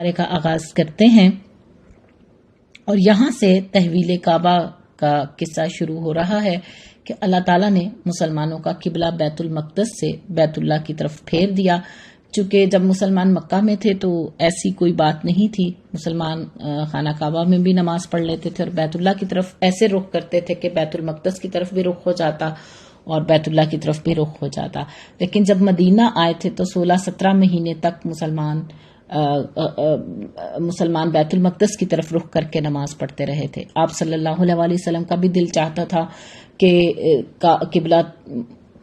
کا آغاز کرتے ہیں اور یہاں سے تحویل کعبہ کا قصہ شروع ہو رہا ہے کہ اللہ تعالیٰ نے مسلمانوں کا قبلہ بیت المقدس سے بیت اللہ کی طرف پھیر دیا۔ چونکہ جب مسلمان مکہ میں تھے تو ایسی کوئی بات نہیں تھی، مسلمان خانہ کعبہ میں بھی نماز پڑھ لیتے تھے اور بیت اللہ کی طرف ایسے رخ کرتے تھے کہ بیت المقدس کی طرف بھی رخ ہو جاتا اور بیت اللہ کی طرف بھی رخ ہو جاتا۔ لیکن جب مدینہ آئے تھے تو 16-17 مہینے تک مسلمان بیت المقدس کی طرف رخ کر کے نماز پڑھتے رہے تھے۔ آپ صلی اللہ علیہ وسلم کا بھی دل چاہتا تھا کہ قبلہ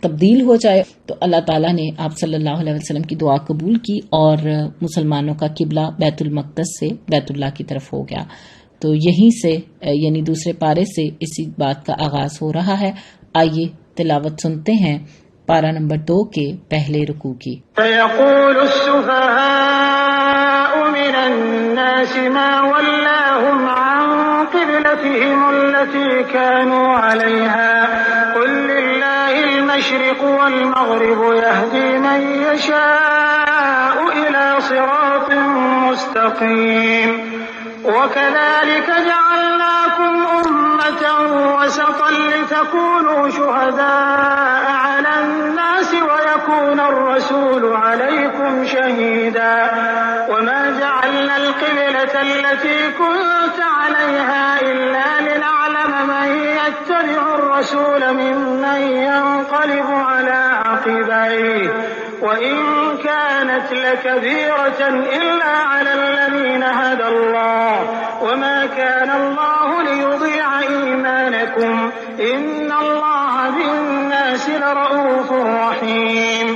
تبدیل ہو جائے، تو اللہ تعالیٰ نے آپ صلی اللہ علیہ وسلم کی دعا قبول کی اور مسلمانوں کا قبلہ بیت المقدس سے بیت اللہ کی طرف ہو گیا۔ تو یہیں سے یعنی دوسرے پارے سے اسی بات کا آغاز ہو رہا ہے۔ آئیے تلاوت سنتے ہیں پارہ نمبر 2 کے پہلے رکوع کی۔ فَيَقُولُ السُّفَهَاءُ مِنَ النَّاسِ مَا وَلَّاهُمْ عَنْ قِبْلَتِهِمُ الَّتِي كَانُوا عَلَيْهَا قُلْ لِلَّهِ الْمَشْرِقُ وَالْمَغْرِبُ يَهْدِي مَن يَشَاءُ إِلَى صِرَاطٍ مُّسْتَقِيمٍ وَكَذَلِكَ جَعَلْنَاكُمْ أُمَّةً وَسَطًا لِتَكُونُوا شُهَدَاءَ عَلَى النَّاسِ وَيَكُونَ الرَّسُولُ عَلَيْكُمْ شَهِيدًا وَمَا جَعَلْنَا الْقِبْلَةَ الَّتِي كُنتَ عَلَيْهَا إِلَّا لِنَعْلَمَ مَن يَتَّبِعُ الرَّسُولَ مِمَّن يَنقَلِبُ عَلَى عَقِبَيْهِ وَإِن كَانَتْ لَكَبِيرَةً إِلَّا عَلَى الَّذِينَ هَدَى اللَّهُ وَمَا كَانَ اللَّهُ لِيُضِيعَ إِيمَانَكُمْ إِنَّ اللَّهَ بِالنَّاسِ لَرَءُوفٌ رَحِيمٌ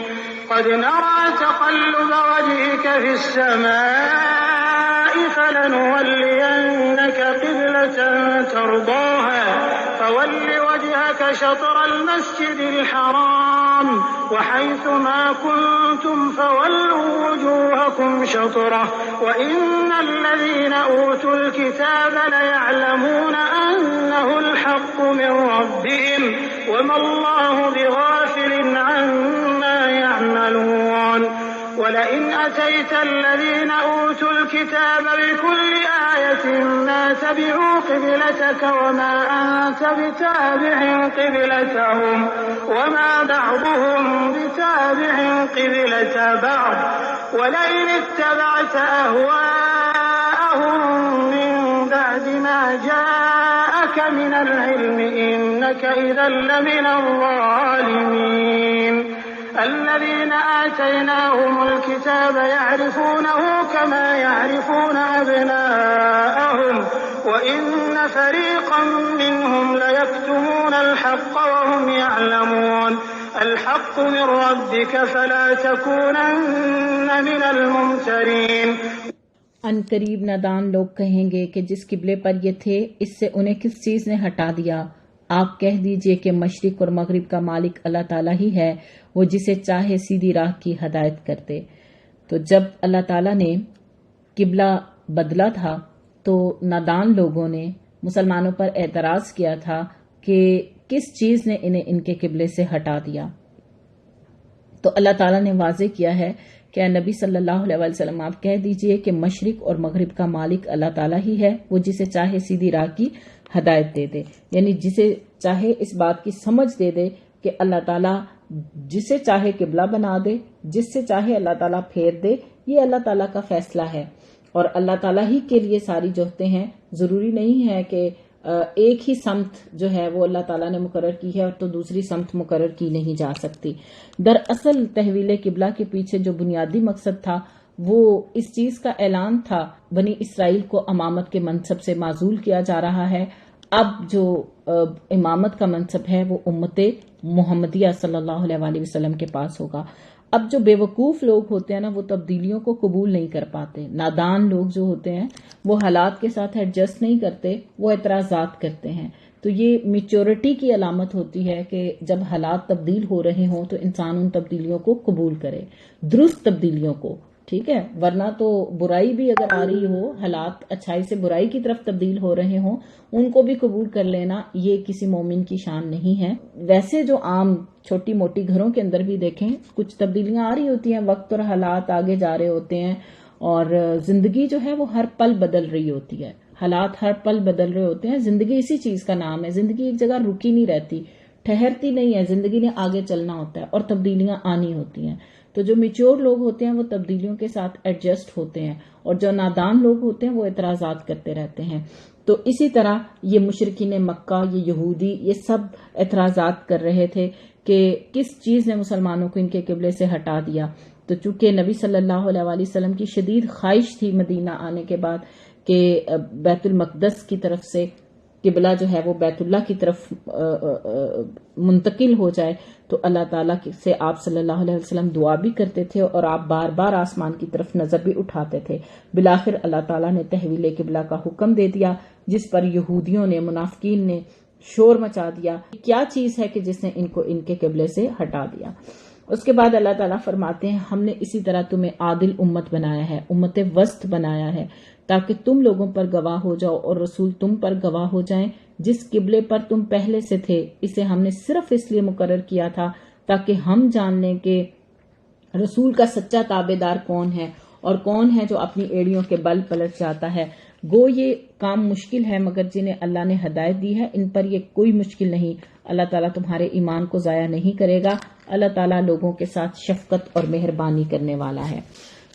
قَدْ نَرَى تَقَلُّبَ وَجْهِكَ فِي السَّمَاءِ فَلَنُوَلِّيَنَّكَ قِبْلَةً تَرْضَاهَا فَوَلِّ وَجْهَكَ شَطْرَ الْمَسْجِدِ الْحَرَامِ وَحَيْثُ مَا كُنتُمْ فَوَلُّوا وُجُوهَكُمْ شَطْرَهُ وَإِنَّ الَّذِينَ أُوتُوا الْكِتَابَ لَيَعْلَمُونَ أَنَّهُ الْحَقُّ مِنْ رَبِّهِمْ وَمَا اللَّهُ بِغَافِلٍ عَمَّا يَعْمَلُونَ وَلَئِنْ أَتَيْتَ الَّذِينَ أُوتُوا الْكِتَابَ بِكُلِّ آيَةٍ مَا تَبِعُوا قِبْلَتَكَ وَمَا أَنْتَ بِتَابِعٍ قِبْلَتَهُمْ وَمَا بَعْضُهُمْ بِتَابِعٍ قِبْلَةَ بَعْضٍ وَلَئِنِ اتَّبَعْتَ أَهْوَاءَهُمْ مِنْ بَعْدِ مَا جَاءَكَ مِنَ الْعِلْمِ إِنَّكَ إِذًا لَّمِنَ الظَّالِمِينَ الَّذِينَ آتَيْنَاهُمُ الْكِتَابَ يَعْرِفُونَهُ كَمَا يَعْرِفُونَ أَبْنَاءَهُمْ وَإِنَّ فَرِيقًا مِّنْهُمْ لَيَكْتُمُونَ الْحَقَّ وَهُمْ يَعْلَمُونَ الْحَقُّ مِنْ رَبِّكَ فَلَا تَكُونَنَّ مِنَ الْمُمْتَرِينَ۔ ان قریب نادان لوگ کہیں گے کہ جس قبلے پر یہ تھے اس سے انہیں کس چیز نے ہٹا دیا۔ آپ کہہ دیجئے کہ مشرق اور مغرب کا مالک اللہ تعالیٰ ہی ہے، وہ جسے چاہے سیدھی راہ کی ہدایت کرتے۔ تو جب اللہ تعالیٰ نے قبلہ بدلا تھا تو نادان لوگوں نے مسلمانوں پر اعتراض کیا تھا کہ کس چیز نے انہیں ان کے قبلے سے ہٹا دیا۔ تو اللہ تعالیٰ نے واضح کیا ہے کہ اے نبی صلی اللہ علیہ وسلم آپ کہہ دیجئے کہ مشرق اور مغرب کا مالک اللہ تعالیٰ ہی ہے، وہ جسے چاہے سیدھی راہ کی ہدایت دے دے، یعنی جسے چاہے اس بات کی سمجھ دے دے کہ اللہ تعالیٰ جسے چاہے قبلہ بنا دے، جس سے چاہے اللہ تعالیٰ پھیر دے، یہ اللہ تعالیٰ کا فیصلہ ہے اور اللہ تعالیٰ ہی کے لیے ساری جوہتیں ہیں۔ ضروری نہیں ہے کہ ایک ہی سمت جو ہے وہ اللہ تعالیٰ نے مقرر کی ہے اور تو دوسری سمت مقرر کی نہیں جا سکتی۔ دراصل تحویل قبلہ کے پیچھے جو بنیادی مقصد تھا وہ اس چیز کا اعلان تھا، بنی اسرائیل کو امامت کے منصب سے معزول کیا جا رہا ہے، اب جو امامت کا منصب ہے وہ امت محمدیہ صلی اللہ علیہ وسلم کے پاس ہوگا۔ اب جو بے وقوف لوگ ہوتے ہیں نا وہ تبدیلیوں کو قبول نہیں کر پاتے، نادان لوگ جو ہوتے ہیں وہ حالات کے ساتھ ایڈجسٹ نہیں کرتے، وہ اعتراضات کرتے ہیں۔ تو یہ میچورٹی کی علامت ہوتی ہے کہ جب حالات تبدیل ہو رہے ہوں تو انسان ان تبدیلیوں کو قبول کرے، درست تبدیلیوں کو، ٹھیک ہے، ورنہ تو برائی بھی اگر آ رہی ہو، حالات اچھائی سے برائی کی طرف تبدیل ہو رہے ہوں، ان کو بھی قبول کر لینا یہ کسی مومن کی شان نہیں ہے۔ ویسے جو عام چھوٹی موٹی گھروں کے اندر بھی دیکھیں کچھ تبدیلیاں آ رہی ہوتی ہیں، وقت اور حالات آگے جا رہے ہوتے ہیں اور زندگی جو ہے وہ ہر پل بدل رہی ہوتی ہے، حالات ہر پل بدل رہے ہوتے ہیں. زندگی اسی چیز کا نام ہے. زندگی ایک جگہ رکی نہیں رہتی، ٹھہرتی نہیں ہے. زندگی نے آگے چلنا ہوتا ہے اور تبدیلیاں آنی ہوتی ہیں. تو جو میچور لوگ ہوتے ہیں وہ تبدیلیوں کے ساتھ ایڈجسٹ ہوتے ہیں، اور جو نادان لوگ ہوتے ہیں وہ اعتراضات کرتے رہتے ہیں. تو اسی طرح یہ مشرکین مکہ، یہ یہودی، یہ سب اعتراضات کر رہے تھے کہ کس چیز نے مسلمانوں کو ان کے قبلے سے ہٹا دیا. تو چونکہ نبی صلی اللہ علیہ وآلہ وسلم کی شدید خواہش تھی مدینہ آنے کے بعد کہ بیت المقدس کی طرف سے قبلہ جو ہے وہ بیت اللہ کی طرف منتقل ہو جائے، تو اللہ تعالیٰ سے آپ صلی اللہ علیہ وسلم دعا بھی کرتے تھے اور آپ بار بار آسمان کی طرف نظر بھی اٹھاتے تھے. بالآخر اللہ تعالیٰ نے تحویل قبلہ کا حکم دے دیا، جس پر یہودیوں نے، منافقین نے شور مچا دیا. کیا چیز ہے کہ جس نے ان کو ان کے قبلے سے ہٹا دیا؟ اس کے بعد اللہ تعالیٰ فرماتے ہیں ہم نے اسی طرح تمہیں عادل امت بنایا ہے، امت وسط بنایا ہے، تاکہ تم لوگوں پر گواہ ہو جاؤ اور رسول تم پر گواہ ہو جائیں. جس قبلے پر تم پہلے سے تھے اسے ہم نے صرف اس لیے مقرر کیا تھا تاکہ ہم جان لیں کہ رسول کا سچا تابع دار کون ہے اور کون ہے جو اپنی ایڑیوں کے بل پلٹ جاتا ہے. گو یہ کام مشکل ہے، مگر جنہیں اللہ نے ہدایت دی ہے ان پر یہ کوئی مشکل نہیں. اللہ تعالیٰ تمہارے ایمان کو ضائع نہیں کرے گا. اللہ تعالیٰ لوگوں کے ساتھ شفقت اور مہربانی کرنے والا ہے.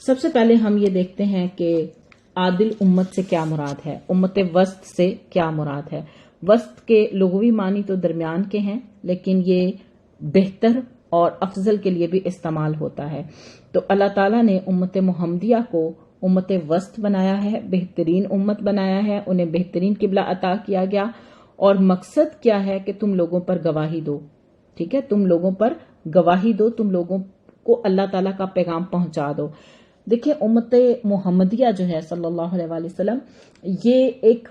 سب سے پہلے ہم یہ دیکھتے ہیں کہ عادل امت سے کیا مراد ہے، امت وسط سے کیا مراد ہے. وسط کے لغوی معنی تو درمیان کے ہیں، لیکن یہ بہتر اور افضل کے لیے بھی استعمال ہوتا ہے. تو اللہ تعالیٰ نے امت محمدیہ کو امت وسط بنایا ہے، بہترین امت بنایا ہے، انہیں بہترین قبلہ عطا کیا گیا. اور مقصد کیا ہے کہ تم لوگوں پر گواہی دو. ٹھیک ہے، تم لوگوں پر گواہی دو، تم لوگوں کو اللہ تعالیٰ کا پیغام پہنچا دو. دیکھیں امت محمدیہ جو ہے صلی اللہ علیہ وآلہ وسلم، یہ ایک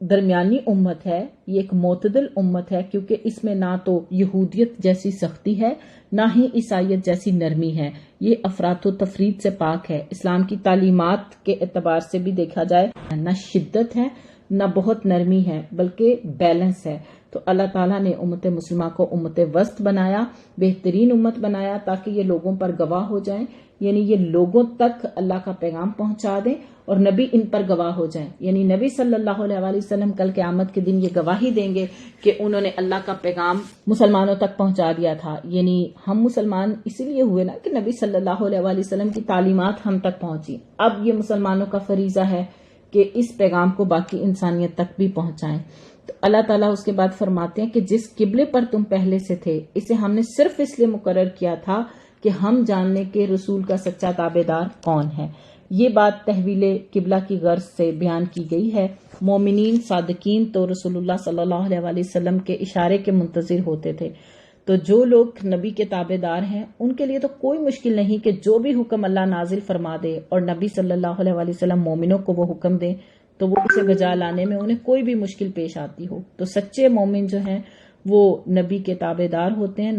درمیانی امت ہے، یہ ایک معتدل امت ہے، کیونکہ اس میں نہ تو یہودیت جیسی سختی ہے نہ ہی عیسائیت جیسی نرمی ہے. یہ افراط و تفرید سے پاک ہے. اسلام کی تعلیمات کے اعتبار سے بھی دیکھا جائے نہ شدت ہے نہ بہت نرمی ہے، بلکہ بیلنس ہے. تو اللہ تعالیٰ نے امت مسلمہ کو امت وسط بنایا، بہترین امت بنایا، تاکہ یہ لوگوں پر گواہ ہو جائیں، یعنی یہ لوگوں تک اللہ کا پیغام پہنچا دیں اور نبی ان پر گواہ ہو جائیں. یعنی نبی صلی اللہ علیہ وآلہ وسلم کل قیامت کے دن یہ گواہی دیں گے کہ انہوں نے اللہ کا پیغام مسلمانوں تک پہنچا دیا تھا. یعنی ہم مسلمان اسی لیے ہوئے نا کہ نبی صلی اللہ علیہ وآلہ وسلم کی تعلیمات ہم تک پہنچی. اب یہ مسلمانوں کا فریضہ ہے کہ اس پیغام کو باقی انسانیت تک بھی پہنچائیں. تو اللہ تعالیٰ اس کے بعد فرماتے ہیں کہ جس قبلے پر تم پہلے سے تھے اسے ہم نے صرف اس لیے مقرر کیا تھا کہ ہم جاننے کے رسول کا سچا تابع دار کون ہے. یہ بات تحویل قبلہ کی غرض سے بیان کی گئی ہے. مومنین صادقین تو رسول اللہ صلی اللہ علیہ وآلہ وسلم کے اشارے کے منتظر ہوتے تھے. تو جو لوگ نبی کے تابع دار ہیں ان کے لیے تو کوئی مشکل نہیں کہ جو بھی حکم اللہ نازل فرما دے اور نبی صلی اللہ علیہ وآلہ وسلم مومنوں کو وہ حکم دے تو وہ اسے بجا لانے میں انہیں کوئی بھی مشکل پیش آتی ہو. تو سچے مومن جو ہیں وہ نبی کے تابع دار ہوتے ہیں.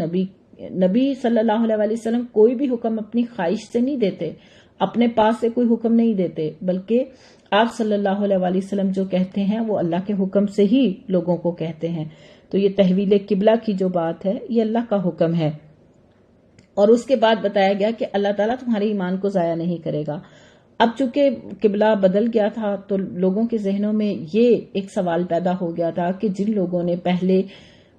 نبی صلی اللہ علیہ وآلہ وسلم کوئی بھی حکم اپنی خواہش سے نہیں دیتے، اپنے پاس سے کوئی حکم نہیں دیتے، بلکہ آپ صلی اللہ علیہ وآلہ وسلم جو کہتے ہیں وہ اللہ کے حکم سے ہی لوگوں کو کہتے ہیں. تو یہ تحویل قبلہ کی جو بات ہے یہ اللہ کا حکم ہے. اور اس کے بعد بتایا گیا کہ اللہ تعالیٰ تمہارے ایمان کو ضائع نہیں کرے گا. اب چونکہ قبلہ بدل گیا تھا تو لوگوں کے ذہنوں میں یہ ایک سوال پیدا ہو گیا تھا کہ جن لوگوں نے پہلے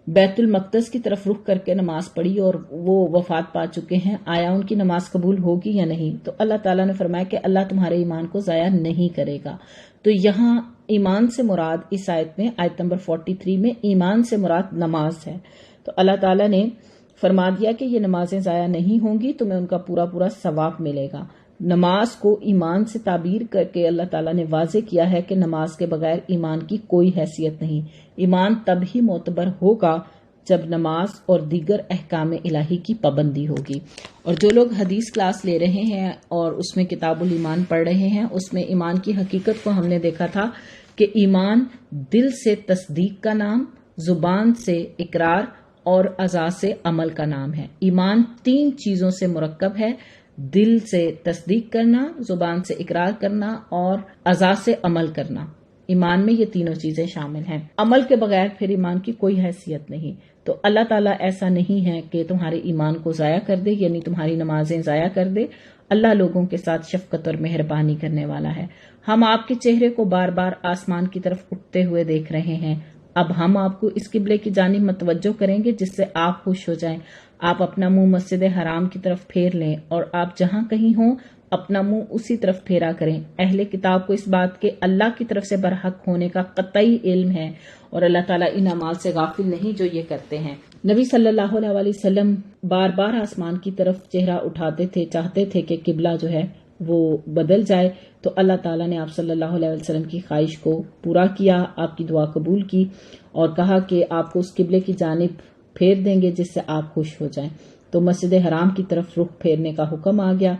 بیت المقدس کی طرف رخ کر کے نماز پڑھی اور وہ وفات پا چکے ہیں، آیا ان کی نماز قبول ہوگی یا نہیں؟ تو اللہ تعالیٰ نے فرمایا کہ اللہ تمہارے ایمان کو ضائع نہیں کرے گا. تو یہاں ایمان سے مراد اس آیت میں، آیت نمبر 43 میں ایمان سے مراد نماز ہے. تو اللہ تعالیٰ نے فرما دیا کہ یہ نمازیں ضائع نہیں ہوں گی، تمہیں ان کا پورا پورا ثواب ملے گا. نماز کو ایمان سے تعبیر کر کے اللہ تعالیٰ نے واضح کیا ہے کہ نماز کے بغیر ایمان کی کوئی حیثیت نہیں. ایمان تب ہی معتبر ہوگا جب نماز اور دیگر احکام الہی کی پابندی ہوگی. اور جو لوگ حدیث کلاس لے رہے ہیں اور اس میں کتاب الایمان پڑھ رہے ہیں، اس میں ایمان کی حقیقت کو ہم نے دیکھا تھا کہ ایمان دل سے تصدیق کا نام، زبان سے اقرار اور اعضاء سے عمل کا نام ہے. ایمان 3 چیزوں سے مرکب ہے: دل سے تصدیق کرنا، زبان سے اقرار کرنا اور اعضاء سے عمل کرنا. ایمان میں یہ تینوں چیزیں شامل ہیں. عمل کے بغیر پھر ایمان کی کوئی حیثیت نہیں. تو اللہ تعالیٰ ایسا نہیں ہے کہ تمہارے ایمان کو ضائع کر دے، یعنی تمہاری نمازیں ضائع کر دے. اللہ لوگوں کے ساتھ شفقت اور مہربانی کرنے والا ہے۔ ہم آپ کے چہرے کو بار بار آسمان کی طرف اٹھتے ہوئے دیکھ رہے ہیں۔ اب ہم آپ کو اس قبلے کی جانب متوجہ کریں گے جس سے آپ خوش ہو جائیں۔ آپ اپنا منہ مسجد حرام کی طرف پھیر لیں اور آپ جہاں کہیں ہوں اپنا منہ اسی طرف پھیرا کریں۔ اہل کتاب کو اس بات کے اللہ کی طرف سے برحق ہونے کا قطعی علم ہے اور اللہ تعالیٰ ان اعمال سے غافل نہیں جو یہ کرتے ہیں۔ نبی صلی اللہ علیہ وسلم بار بار آسمان کی طرف چہرہ اٹھاتے تھے، چاہتے تھے کہ قبلہ جو ہے وہ بدل جائے، تو اللہ تعالیٰ نے آپ صلی اللہ علیہ وسلم کی خواہش کو پورا کیا، آپ کی دعا قبول کی اور کہا کہ آپ کو اس قبلے کی جانب پھیر دیں گے جس سے آپ خوش ہو جائیں۔ تو مسجد حرام کی طرف رخ پھیرنے کا حکم آ گیا۔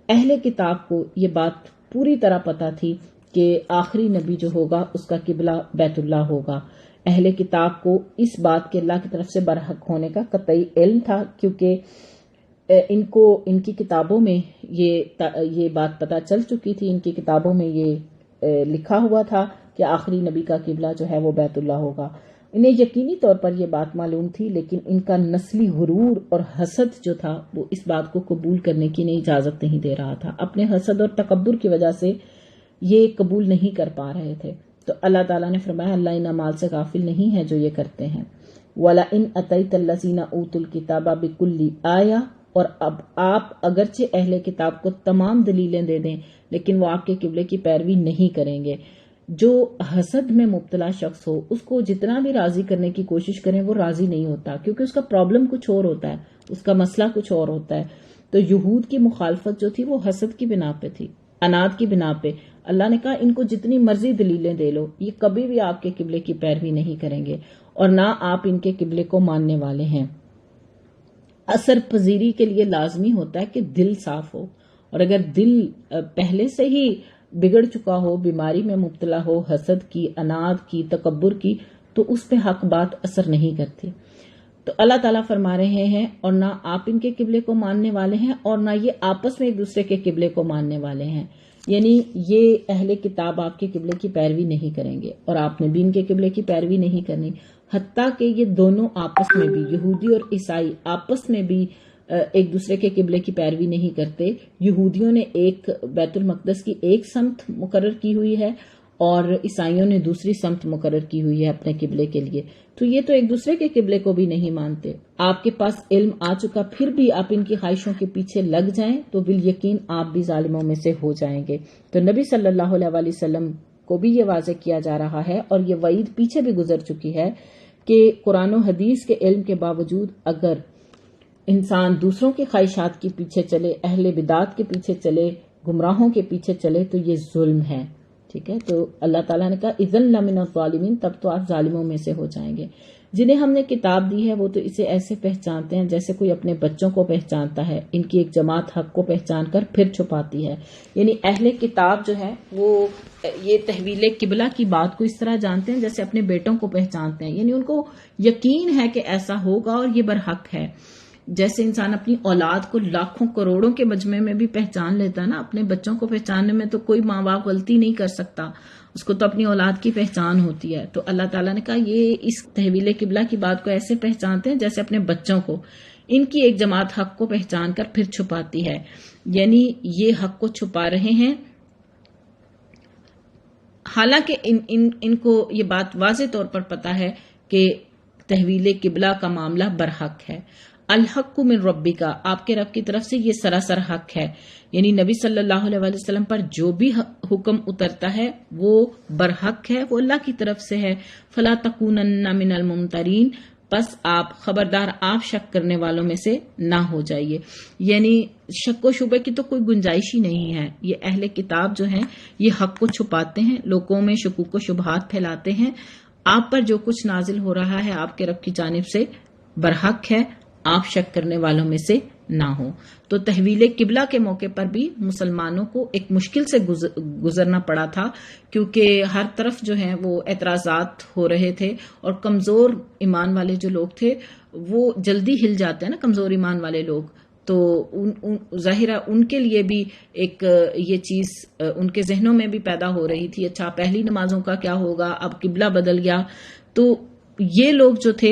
اہل کتاب کو یہ بات پوری طرح پتہ تھی کہ آخری نبی جو ہوگا اس کا قبلہ بیت اللہ ہوگا۔ اہل کتاب کو اس بات کے اللہ کی طرف سے برحق ہونے کا قطعی علم تھا، کیونکہ ان کی کتابوں میں یہ بات پتہ چل چکی تھی، ان کی کتابوں میں یہ لکھا ہوا تھا کہ آخری نبی کا قبلہ جو ہے وہ بیت اللہ ہوگا۔ انہیں یقینی طور پر یہ بات معلوم تھی، لیکن ان کا نسلی غرور اور حسد جو تھا وہ اس بات کو قبول کرنے کی اجازت نہیں دے رہا تھا۔ اپنے حسد اور تکبر کی وجہ سے یہ قبول نہیں کر پا رہے تھے۔ تو اللہ تعالیٰ نے فرمایا اللہ ان اعمال سے غافل نہیں ہے جو یہ کرتے ہیں۔ وَلَئِنْ أَتَيْتَ الَّذِينَ أُوتُوا الْكِتَابَ بِكُلِّ آیَةٍ، اور اب آپ اگرچہ اہل کتاب کو تمام دلیلیں دے دیں لیکن وہ آپ کے قبلے کی پیروی نہیں کریں گے۔ جو حسد میں مبتلا شخص ہو اس کو جتنا بھی راضی کرنے کی کوشش کریں وہ راضی نہیں ہوتا، کیونکہ اس کا پرابلم کچھ اور ہوتا ہے، اس کا مسئلہ کچھ اور ہوتا ہے۔ تو یہود کی مخالفت جو تھی وہ حسد کی بنا پہ تھی، اناد کی بنا پہ۔ اللہ نے کہا ان کو جتنی مرضی دلیلیں دے لو، یہ کبھی بھی آپ کے قبلے کی پیروی نہیں کریں گے اور نہ آپ ان کے قبلے کو ماننے والے ہیں۔ اثر پذیری کے لیے لازمی ہوتا ہے کہ دل صاف ہو، اور اگر دل پہلے سے ہی بگڑ چکا ہو، بیماری میں مبتلا ہو، حسد کی، اناد کی، تکبر کی، تو اس پہ حق بات اثر نہیں کرتی۔ تو اللہ تعالیٰ فرما رہے ہیں اور نہ آپ ان کے قبلے کو ماننے والے ہیں اور نہ یہ آپس میں ایک دوسرے کے قبلے کو ماننے والے ہیں، یعنی یہ اہل کتاب آپ کے قبلے کی پیروی نہیں کریں گے اور آپ نے بھی ان کے قبلے کی پیروی نہیں کرنی، حتیٰ کہ یہ دونوں آپس میں بھی، یہودی اور عیسائی آپس میں بھی ایک دوسرے کے قبلے کی پیروی نہیں کرتے۔ یہودیوں نے ایک بیت المقدس کی ایک سمت مقرر کی ہوئی ہے اور عیسائیوں نے دوسری سمت مقرر کی ہوئی ہے اپنے قبلے کے لیے، تو یہ تو ایک دوسرے کے قبلے کو بھی نہیں مانتے۔ آپ کے پاس علم آ چکا پھر بھی آپ ان کی خواہشوں کے پیچھے لگ جائیں تو بالیقین آپ بھی ظالموں میں سے ہو جائیں گے۔ تو نبی صلی اللہ علیہ وسلم کو بھی یہ واضح کیا جا رہا ہے اور یہ وعید پیچھے بھی گزر چکی ہے کہ قرآن و حدیث کے علم کے باوجود اگر انسان دوسروں کی خواہشات کے پیچھے چلے، اہل بدعات کے پیچھے چلے، گمراہوں کے پیچھے چلے تو یہ ظلم ہے، ٹھیک ہے۔ تو اللہ تعالیٰ نے کہا اذن لمن الظالمین، تب تو آپ ظالموں میں سے ہو جائیں گے۔ جنہیں ہم نے کتاب دی ہے وہ تو اسے ایسے پہچانتے ہیں جیسے کوئی اپنے بچوں کو پہچانتا ہے، ان کی ایک جماعت حق کو پہچان کر پھر چھپاتی ہے۔ یعنی اہل کتاب جو ہے وہ یہ تحویل قبلہ کی بات کو اس طرح جانتے ہیں جیسے اپنے بیٹوں کو پہچانتے ہیں، یعنی ان کو یقین ہے کہ ایسا ہوگا اور یہ برحق ہے۔ جیسے انسان اپنی اولاد کو لاکھوں کروڑوں کے مجمع میں بھی پہچان لیتا ہے نا، اپنے بچوں کو پہچاننے میں تو کوئی ماں باپ غلطی نہیں کر سکتا، اس کو تو اپنی اولاد کی پہچان ہوتی ہے۔ تو اللہ تعالیٰ نے کہا یہ اس تحویل قبلہ کی بات کو ایسے پہچانتے ہیں جیسے اپنے بچوں کو، ان کی ایک جماعت حق کو پہچان کر پھر چھپاتی ہے، یعنی یہ حق کو چھپا رہے ہیں، حالانکہ ان کو یہ بات واضح طور پر پتا ہے کہ تحویل قبلہ کا معاملہ برحق ہے۔ الحق من ربک، آپ کے رب کی طرف سے یہ سراسر حق ہے، یعنی نبی صلی اللہ علیہ وسلم پر جو بھی حکم اترتا ہے وہ برحق ہے، وہ اللہ کی طرف سے ہے۔ فلا تکونن من الممترین، پس آپ خبردار آپ شک کرنے والوں میں سے نہ ہو جائیے، یعنی شک و شبہ کی تو کوئی گنجائش ہی نہیں ہے۔ یہ اہل کتاب جو ہیں یہ حق کو چھپاتے ہیں، لوگوں میں شکوک و شبہات پھیلاتے ہیں۔ آپ پر جو کچھ نازل ہو رہا ہے آپ کے رب کی جانب سے برحق ہے، آپ شک کرنے والوں میں سے نہ ہو۔ تو تحویل قبلہ کے موقع پر بھی مسلمانوں کو ایک مشکل سے گزرنا پڑا تھا، کیونکہ ہر طرف جو ہیں وہ اعتراضات ہو رہے تھے اور کمزور ایمان والے جو لوگ تھے وہ جلدی ہل جاتے ہیں نا، کمزور ایمان والے لوگ، تو ظاہرہ ان کے لیے بھی ایک یہ چیز ان کے ذہنوں میں بھی پیدا ہو رہی تھی، اچھا پہلی نمازوں کا کیا ہوگا، اب قبلہ بدل گیا۔ تو یہ لوگ جو تھے